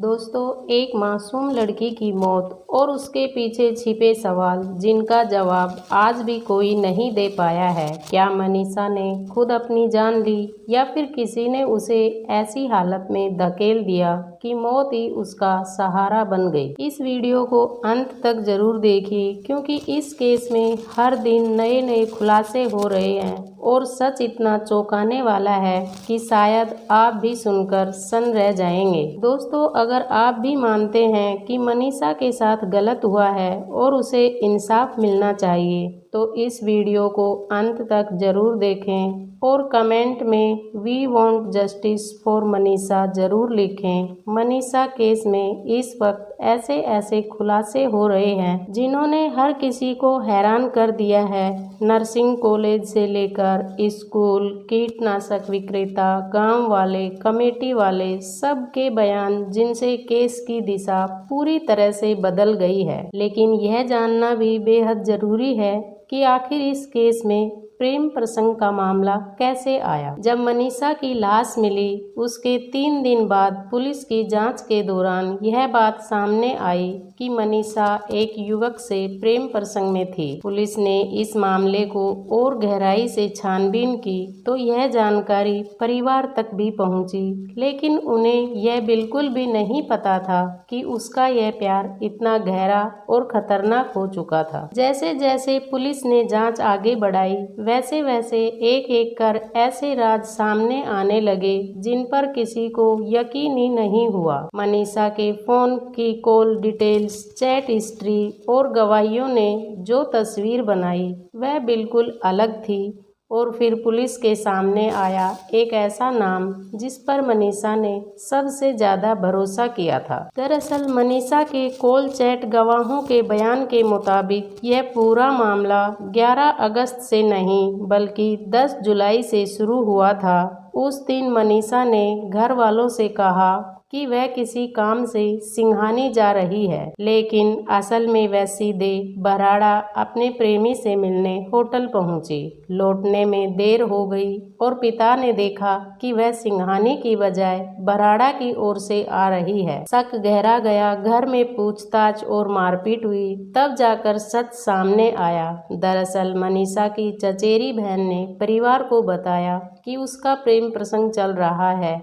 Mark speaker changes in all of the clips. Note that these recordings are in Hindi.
Speaker 1: दोस्तों, एक मासूम लड़की की मौत और उसके पीछे छिपे सवाल जिनका जवाब आज भी कोई नहीं दे पाया है। क्या मनीषा ने खुद अपनी जान ली या फिर किसी ने उसे ऐसी हालत में धकेल दिया कि मौत ही उसका सहारा बन गई। इस वीडियो को अंत तक जरूर देखिए, क्योंकि इस केस में हर दिन नए नए खुलासे हो रहे हैं और सच इतना चौंकाने वाला है कि शायद आप भी सुनकर सन्न रह जाएंगे। दोस्तों, अगर आप भी मानते हैं कि मनीषा के साथ गलत हुआ है और उसे इंसाफ मिलना चाहिए, तो इस वीडियो को अंत तक जरूर देखें और कमेंट में we want justice for Manisha जरूर लिखें। मनीषा केस में इस वक्त ऐसे ऐसे खुलासे हो रहे हैं जिन्होंने हर किसी को हैरान कर दिया है। नर्सिंग कॉलेज से लेकर स्कूल, कीटनाशक विक्रेता, गांव वाले, कमेटी वाले, सबके बयान जिनसे केस की दिशा पूरी तरह से बदल गई है। लेकिन यह जानना भी बेहद जरूरी है कि आखिर इस केस में प्रेम प्रसंग का मामला कैसे आया। जब मनीषा की लाश मिली उसके 3 दिन बाद पुलिस की जांच के दौरान यह बात सामने आई कि मनीषा एक युवक से प्रेम प्रसंग में थी। पुलिस ने इस मामले को और गहराई से छानबीन की तो यह जानकारी परिवार तक भी पहुंची, लेकिन उन्हें यह बिल्कुल भी नहीं पता था कि उसका यह प्यार इतना गहरा और खतरनाक हो चुका था। जैसे जैसे पुलिस ने जांच आगे बढ़ाई, वैसे वैसे एक एक कर ऐसे राज सामने आने लगे जिन पर किसी को यकीन ही नहीं हुआ। मनीषा के फोन की कॉल डिटेल्स, चैट हिस्ट्री और गवाहियों ने जो तस्वीर बनाई वह बिल्कुल अलग थी। और फिर पुलिस के सामने आया एक ऐसा नाम जिस पर मनीषा ने सबसे ज्यादा भरोसा किया था। दरअसल मनीषा के कॉल चैट गवाहों के बयान के मुताबिक यह पूरा मामला 11 अगस्त से नहीं बल्कि 10 जुलाई से शुरू हुआ था। उस दिन मनीषा ने घर वालों से कहा कि वह किसी काम से सिंघानी जा रही है, लेकिन असल में वह सीधे बराड़ा अपने प्रेमी से मिलने होटल पहुंची। लौटने में देर हो गई और पिता ने देखा कि वह सिंघानी की बजाय बराड़ा की ओर से आ रही है। शक गहरा गया, घर में पूछताछ और मारपीट हुई, तब जाकर सच सामने आया। दरअसल मनीषा की चचेरी बहन ने परिवार को बताया कि उसका प्रेम प्रसंग चल रहा है।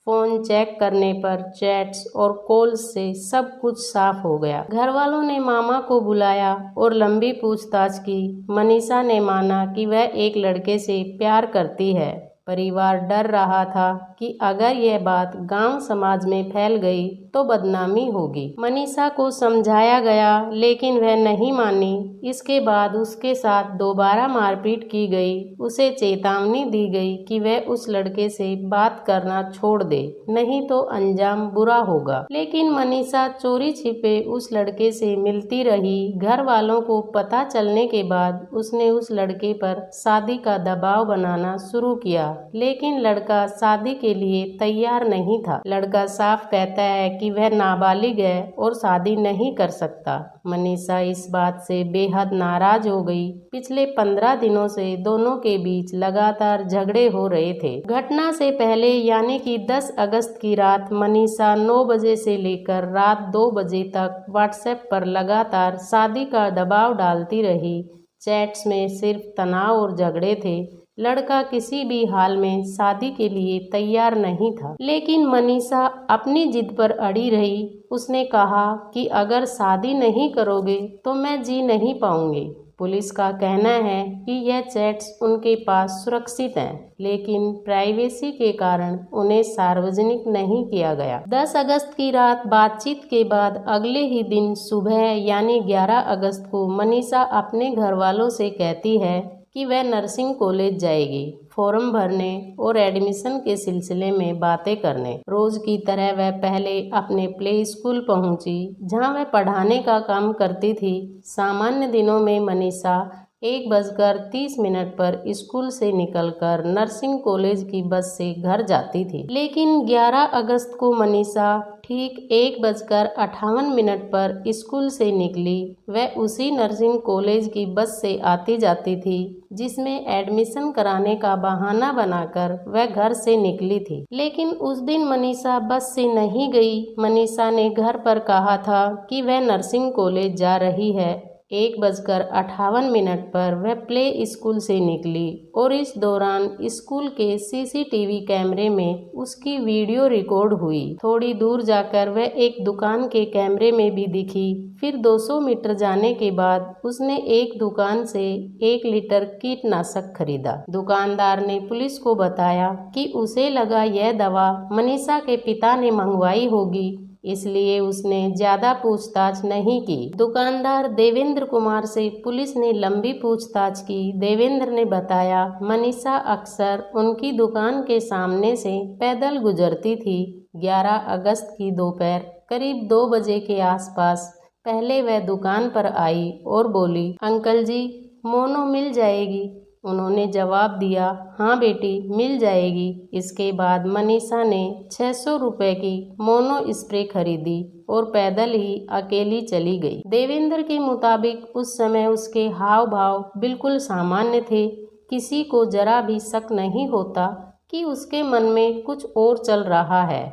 Speaker 1: फोन चेक करने पर चैट्स और कॉल्स से सब कुछ साफ हो गया। घर वालों ने मामा को बुलाया और लंबी पूछताछ की। मनीषा ने माना कि वह एक लड़के से प्यार करती है। परिवार डर रहा था कि अगर यह बात गांव समाज में फैल गई तो बदनामी होगी। मनीषा को समझाया गया, लेकिन वह नहीं मानी। इसके बाद उसके साथ दोबारा मारपीट की गई। उसे चेतावनी दी गई कि वह उस लड़के से बात करना छोड़ दे, नहीं तो अंजाम बुरा होगा। लेकिन मनीषा चोरी छिपे उस लड़के से मिलती रही। घर वालों को पता चलने के बाद उसने उस लड़के पर शादी का दबाव बनाना शुरू किया, लेकिन लड़का शादी के लिए तैयार नहीं था। लड़का साफ कहता है कि वह नाबालिग है और शादी नहीं कर सकता। मनीषा इस बात से बेहद नाराज हो गई। पिछले 15 दिनों से दोनों के बीच लगातार झगड़े हो रहे थे। घटना से पहले यानी कि 10 अगस्त की रात मनीषा 9 बजे से लेकर रात 2 बजे तक व्हाट्सएप पर लगातार शादी का दबाव डालती रही। चैट्स में सिर्फ तनाव और झगड़े थे। लड़का किसी भी हाल में शादी के लिए तैयार नहीं था, लेकिन मनीषा अपनी जिद पर अड़ी रही। उसने कहा कि अगर शादी नहीं करोगे तो मैं जी नहीं पाऊंगी। पुलिस का कहना है कि यह चैट्स उनके पास सुरक्षित हैं, लेकिन प्राइवेसी के कारण उन्हें सार्वजनिक नहीं किया गया। 10 अगस्त की रात बातचीत के बाद अगले ही दिन सुबह यानी 11 अगस्त को मनीषा अपने घर वालों से कहती है कि वह नर्सिंग कॉलेज जाएगी, फॉर्म भरने और एडमिशन के सिलसिले में बातें करने। रोज की तरह वह पहले अपने प्ले स्कूल पहुंची, जहां वह पढ़ाने का काम करती थी। सामान्य दिनों में मनीषा 1:30 पर स्कूल से निकलकर नर्सिंग कॉलेज की बस से घर जाती थी। लेकिन 11 अगस्त को मनीषा ठीक 1:58 पर स्कूल से निकली। वह उसी नर्सिंग कॉलेज की बस से आती जाती थी जिसमें एडमिशन कराने का बहाना बनाकर वह घर से निकली थी। लेकिन उस दिन मनीषा बस से नहीं गई। मनीषा ने घर पर कहा था कि वह नर्सिंग कॉलेज जा रही है। 1:58 पर वह प्ले स्कूल से निकली और इस दौरान स्कूल के सीसीटीवी कैमरे में उसकी वीडियो रिकॉर्ड हुई। थोड़ी दूर जाकर वह एक दुकान के कैमरे में भी दिखी। फिर 200 मीटर जाने के बाद उसने एक दुकान से 1 लीटर कीटनाशक खरीदा। दुकानदार ने पुलिस को बताया कि उसे लगा यह दवा मनीषा के पिता ने मंगवाई होगी, इसलिए उसने ज्यादा पूछताछ नहीं की। दुकानदार देवेंद्र कुमार से पुलिस ने लंबी पूछताछ की। देवेंद्र ने बताया, मनीषा अक्सर उनकी दुकान के सामने से पैदल गुजरती थी। 11 अगस्त की दोपहर करीब 2 बजे के आसपास पहले वह दुकान पर आई और बोली, अंकल जी, मोनो मिल जाएगी? उन्होंने जवाब दिया, हाँ बेटी, मिल जाएगी। इसके बाद मनीषा ने 600 रुपए की मोनो स्प्रे खरीदी और पैदल ही अकेली चली गई। देवेंद्र के मुताबिक उस समय उसके हाव भाव बिल्कुल सामान्य थे। किसी को जरा भी शक नहीं होता कि उसके मन में कुछ और चल रहा है।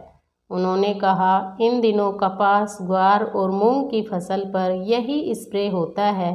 Speaker 1: उन्होंने कहा, इन दिनों कपास, ग्वार और मूंग की फसल पर यही स्प्रे होता है।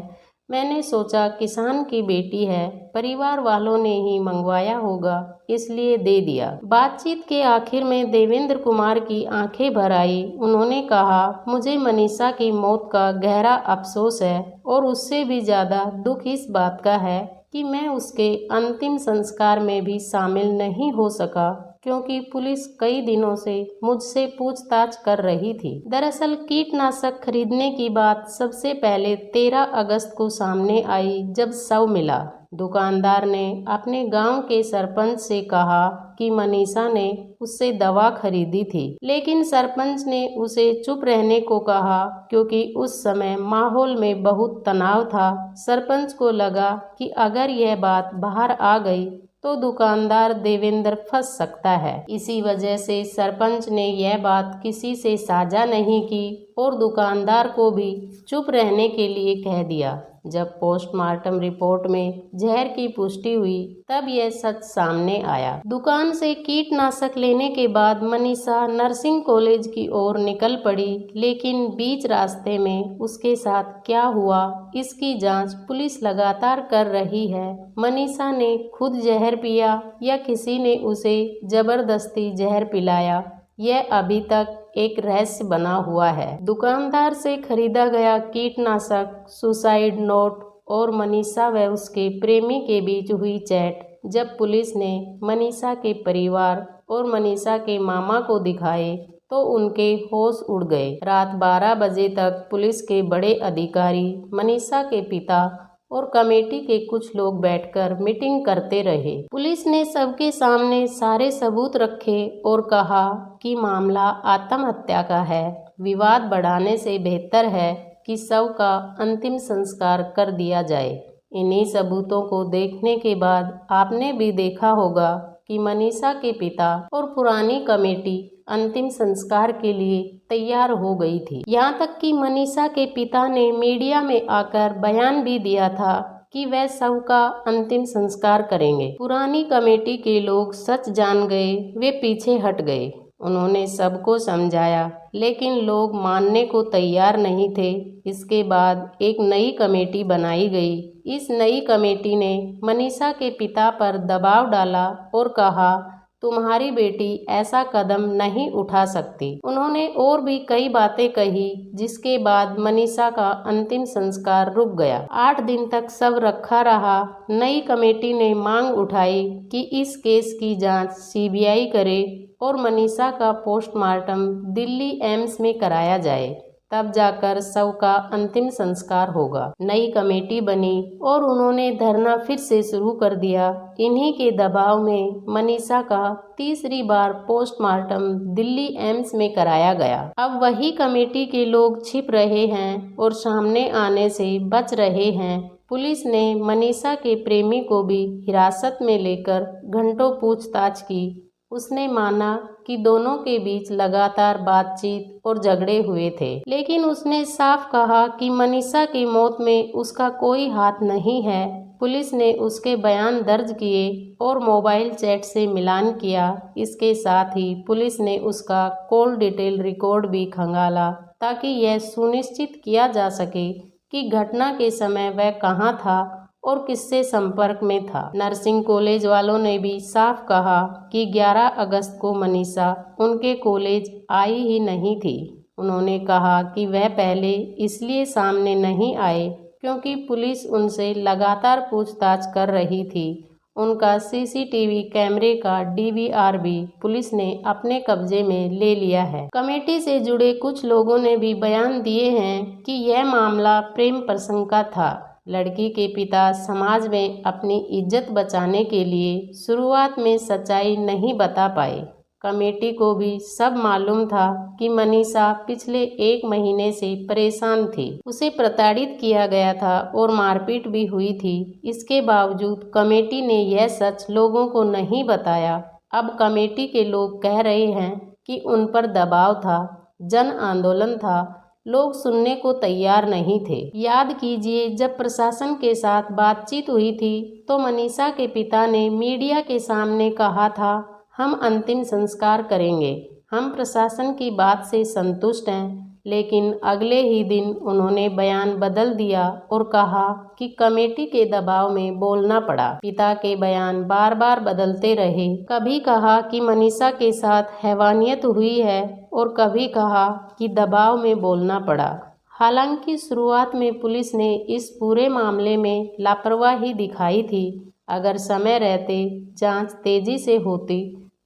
Speaker 1: मैंने सोचा किसान की बेटी है, परिवार वालों ने ही मंगवाया होगा, इसलिए दे दिया। बातचीत के आखिर में देवेंद्र कुमार की आंखें भर आई। उन्होंने कहा, मुझे मनीषा की मौत का गहरा अफसोस है और उससे भी ज्यादा दुख इस बात का है कि मैं उसके अंतिम संस्कार में भी शामिल नहीं हो सका, क्योंकि पुलिस कई दिनों से मुझसे पूछताछ कर रही थी। दरअसल कीटनाशक खरीदने की बात सबसे पहले 13 अगस्त को सामने आई, जब शव मिला। दुकानदार ने अपने गांव के सरपंच से कहा कि मनीषा ने उससे दवा खरीदी थी, लेकिन सरपंच ने उसे चुप रहने को कहा क्योंकि उस समय माहौल में बहुत तनाव था। सरपंच को लगा कि अगर यह बात बाहर आ गई तो दुकानदार देवेंद्र फंस सकता है। इसी वजह से सरपंच ने यह बात किसी से साझा नहीं की और दुकानदार को भी चुप रहने के लिए कह दिया। जब पोस्टमार्टम रिपोर्ट में जहर की पुष्टि हुई तब यह सच सामने आया। दुकान से कीटनाशक लेने के बाद मनीषा नर्सिंग कॉलेज की ओर निकल पड़ी, लेकिन बीच रास्ते में उसके साथ क्या हुआ इसकी जांच पुलिस लगातार कर रही है। मनीषा ने खुद जहर पिया या किसी ने उसे जबरदस्ती जहर पिलाया, यह अभी तक एक रहस्य बना हुआ है। दुकानदार से खरीदा गया कीटनाशक, सुसाइड नोट और मनीषा व उसके प्रेमी के बीच हुई चैट जब पुलिस ने मनीषा के परिवार और मनीषा के मामा को दिखाए तो उनके होश उड़ गए। रात 12 बजे तक पुलिस के बड़े अधिकारी, मनीषा के पिता और कमेटी के कुछ लोग बैठकर मीटिंग करते रहे। पुलिस ने सबके सामने सारे सबूत रखे और कहा कि मामला आत्महत्या का है। विवाद बढ़ाने से बेहतर है कि शव का अंतिम संस्कार कर दिया जाए। इन्हीं सबूतों को देखने के बाद आपने भी देखा होगा कि मनीषा के पिता और पुरानी कमेटी अंतिम संस्कार के लिए तैयार हो गई थी। यहाँ तक कि मनीषा के पिता ने मीडिया में आकर बयान भी दिया था कि वह शव का अंतिम संस्कार करेंगे। पुरानी कमेटी के लोग सच जान गए, वे पीछे हट गए। उन्होंने सबको समझाया, लेकिन लोग मानने को तैयार नहीं थे। इसके बाद एक नई कमेटी बनाई गई। इस नई कमेटी ने मनीषा के पिता पर दबाव डाला और कहा, तुम्हारी बेटी ऐसा कदम नहीं उठा सकती। उन्होंने और भी कई बातें कही, जिसके बाद मनीषा का अंतिम संस्कार रुक गया। 8 दिन तक शव रखा रहा। नई कमेटी ने मांग उठाई कि इस केस की जांच सीबीआई करे और मनीषा का पोस्टमार्टम दिल्ली एम्स में कराया जाए, तब जाकर शव का अंतिम संस्कार होगा। नई कमेटी बनी और उन्होंने धरना फिर से शुरू कर दिया। इन्हीं के दबाव में मनीषा का तीसरी बार पोस्टमार्टम दिल्ली एम्स में कराया गया। अब वही कमेटी के लोग छिप रहे हैं और सामने आने से बच रहे हैं। पुलिस ने मनीषा के प्रेमी को भी हिरासत में लेकर घंटों पूछताछ की। उसने माना कि दोनों के बीच लगातार बातचीत और झगड़े हुए थे, लेकिन उसने साफ कहा कि मनीषा की मौत में उसका कोई हाथ नहीं है। पुलिस ने उसके बयान दर्ज किए और मोबाइल चैट से मिलान किया। इसके साथ ही पुलिस ने उसका कॉल डिटेल रिकॉर्ड भी खंगाला ताकि यह सुनिश्चित किया जा सके कि घटना के समय वह कहाँ था और किससे संपर्क में था। नर्सिंग कॉलेज वालों ने भी साफ कहा कि 11 अगस्त को मनीषा उनके कॉलेज आई ही नहीं थी। उन्होंने कहा कि वह पहले इसलिए सामने नहीं आए क्योंकि पुलिस उनसे लगातार पूछताछ कर रही थी। उनका सीसीटीवी कैमरे का डीवीआर भी पुलिस ने अपने कब्जे में ले लिया है। कमेटी से जुड़े कुछ लोगों ने भी बयान दिए हैं कि यह मामला प्रेम प्रसंग का था। लड़की के पिता समाज में अपनी इज्जत बचाने के लिए शुरुआत में सच्चाई नहीं बता पाए। कमेटी को भी सब मालूम था कि मनीषा पिछले 1 महीने से परेशान थी। उसे प्रताड़ित किया गया था और मारपीट भी हुई थी। इसके बावजूद कमेटी ने यह सच लोगों को नहीं बताया। अब कमेटी के लोग कह रहे हैं कि उन पर दबाव था, जन आंदोलन था, लोग सुनने को तैयार नहीं थे। याद कीजिए, जब प्रशासन के साथ बातचीत हुई थी तो मनीषा के पिता ने मीडिया के सामने कहा था, हम अंतिम संस्कार करेंगे। हम प्रशासन की बात से संतुष्ट हैं। लेकिन अगले ही दिन उन्होंने बयान बदल दिया और कहा कि कमेटी के दबाव में बोलना पड़ा। पिता के बयान बार बार बदलते रहे। कभी कहा कि मनीषा के साथ हैवानियत हुई है और कभी कहा कि दबाव में बोलना पड़ा। हालांकि शुरुआत में पुलिस ने इस पूरे मामले में लापरवाही दिखाई थी। अगर समय रहते जांच तेजी से होती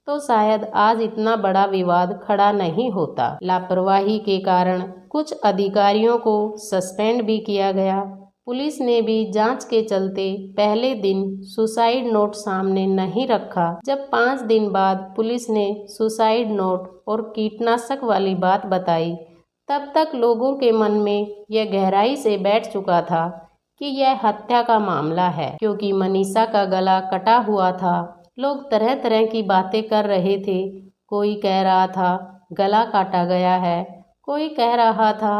Speaker 1: तो शायद आज इतना बड़ा विवाद खड़ा नहीं होता। लापरवाही के कारण कुछ अधिकारियों को सस्पेंड भी किया गया। पुलिस ने भी जांच के चलते पहले दिन सुसाइड नोट सामने नहीं रखा। जब 5 दिन बाद पुलिस ने सुसाइड नोट और कीटनाशक वाली बात बताई, तब तक लोगों के मन में यह गहराई से बैठ चुका था कि यह हत्या का मामला है। क्योंकि मनीषा का गला कटा हुआ था, लोग तरह तरह की बातें कर रहे थे। कोई कह रहा था गला काटा गया है, कोई कह रहा था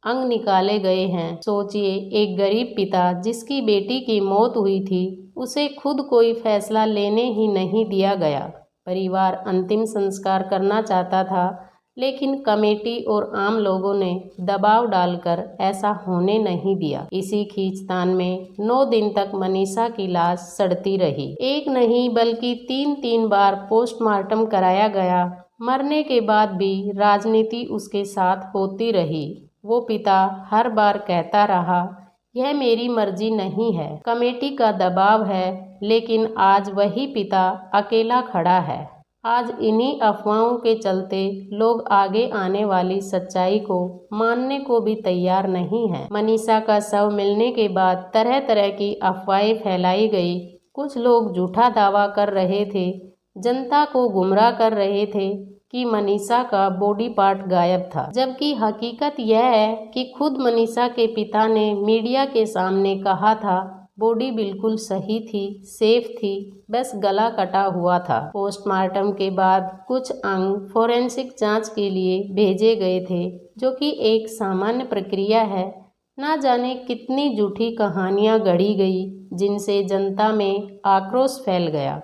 Speaker 1: अंग निकाले गए हैं। सोचिए, एक गरीब पिता जिसकी बेटी की मौत हुई थी, उसे खुद कोई फैसला लेने ही नहीं दिया गया। परिवार अंतिम संस्कार करना चाहता था, लेकिन कमेटी और आम लोगों ने दबाव डालकर ऐसा होने नहीं दिया। इसी खींचतान में 9 दिन तक मनीषा की लाश सड़ती रही। एक नहीं बल्कि 3 बार पोस्टमार्टम कराया गया। मरने के बाद भी राजनीति उसके साथ होती रही। वो पिता हर बार कहता रहा, यह मेरी मर्जी नहीं है, कमेटी का दबाव है। लेकिन आज वही पिता अकेला खड़ा है। आज इन्हीं अफवाहों के चलते लोग आगे आने वाली सच्चाई को मानने को भी तैयार नहीं हैं। मनीषा का शव मिलने के बाद तरह तरह की अफवाहें फैलाई गई। कुछ लोग झूठा दावा कर रहे थे, जनता को गुमराह कर रहे थे कि मनीषा का बॉडी पार्ट गायब था, जबकि हकीकत यह है कि खुद मनीषा के पिता ने मीडिया के सामने कहा था बॉडी बिल्कुल सही थी, सेफ थी, बस गला कटा हुआ था। पोस्टमार्टम के बाद कुछ अंग फोरेंसिक जांच के लिए भेजे गए थे, जो कि एक सामान्य प्रक्रिया है। ना जाने कितनी झूठी कहानियां गढ़ी गई, जिनसे जनता में आक्रोश फैल गया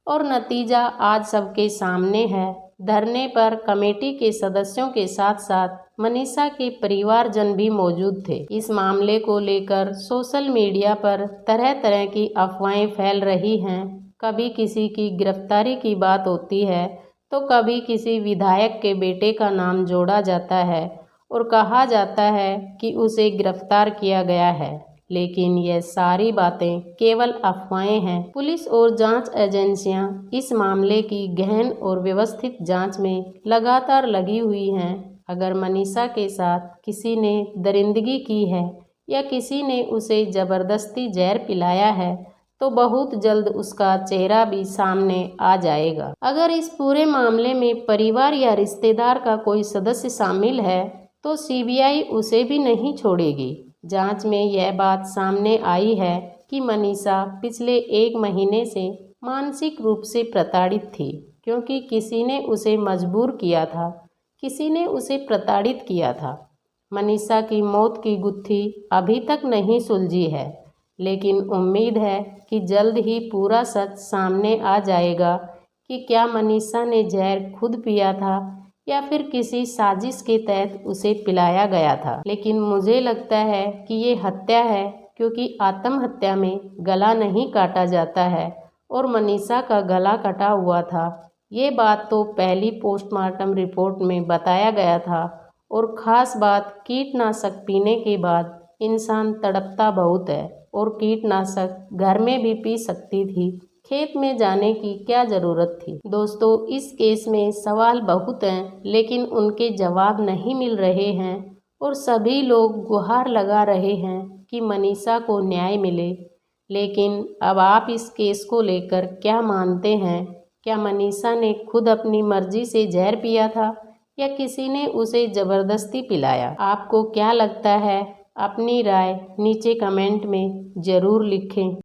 Speaker 1: और नतीजा आज सबके सामने है। धरने पर कमेटी के सदस्यों के साथ साथ मनीषा के परिवारजन भी मौजूद थे। इस मामले को लेकर सोशल मीडिया पर तरह तरह की अफवाहें फैल रही हैं। कभी किसी की गिरफ्तारी की बात होती है तो कभी किसी विधायक के बेटे का नाम जोड़ा जाता है और कहा जाता है कि उसे गिरफ्तार किया गया है। लेकिन ये सारी बातें केवल अफवाहें हैं। पुलिस और जांच एजेंसियां इस मामले की गहन और व्यवस्थित जांच में लगातार लगी हुई हैं। अगर मनीषा के साथ किसी ने दरिंदगी की है या किसी ने उसे जबरदस्ती जहर पिलाया है तो बहुत जल्द उसका चेहरा भी सामने आ जाएगा। अगर इस पूरे मामले में परिवार या रिश्तेदार का कोई सदस्य शामिल है तो सीबीआई उसे भी नहीं छोड़ेगी। जांच में यह बात सामने आई है कि मनीषा पिछले 1 महीने से मानसिक रूप से प्रताड़ित थी, क्योंकि किसी ने उसे मजबूर किया था, किसी ने उसे प्रताड़ित किया था। मनीषा की मौत की गुत्थी अभी तक नहीं सुलझी है, लेकिन उम्मीद है कि जल्द ही पूरा सच सामने आ जाएगा कि क्या मनीषा ने जहर खुद पिया था या फिर किसी साजिश के तहत उसे पिलाया गया था। लेकिन मुझे लगता है कि ये हत्या है, क्योंकि आत्महत्या में गला नहीं काटा जाता है और मनीषा का गला कटा हुआ था। ये बात तो पहली पोस्टमार्टम रिपोर्ट में बताया गया था। और ख़ास बात, कीटनाशक पीने के बाद इंसान तड़पता बहुत है, और कीटनाशक घर में भी पी सकती थी, खेत में जाने की क्या ज़रूरत थी। दोस्तों, इस केस में सवाल बहुत हैं, लेकिन उनके जवाब नहीं मिल रहे हैं और सभी लोग गुहार लगा रहे हैं कि मनीषा को न्याय मिले। लेकिन अब आप इस केस को लेकर क्या मानते हैं? क्या मनीषा ने खुद अपनी मर्जी से जहर पिया था या किसी ने उसे ज़बरदस्ती पिलाया? आपको क्या लगता है? अपनी राय नीचे कमेंट में ज़रूर लिखें।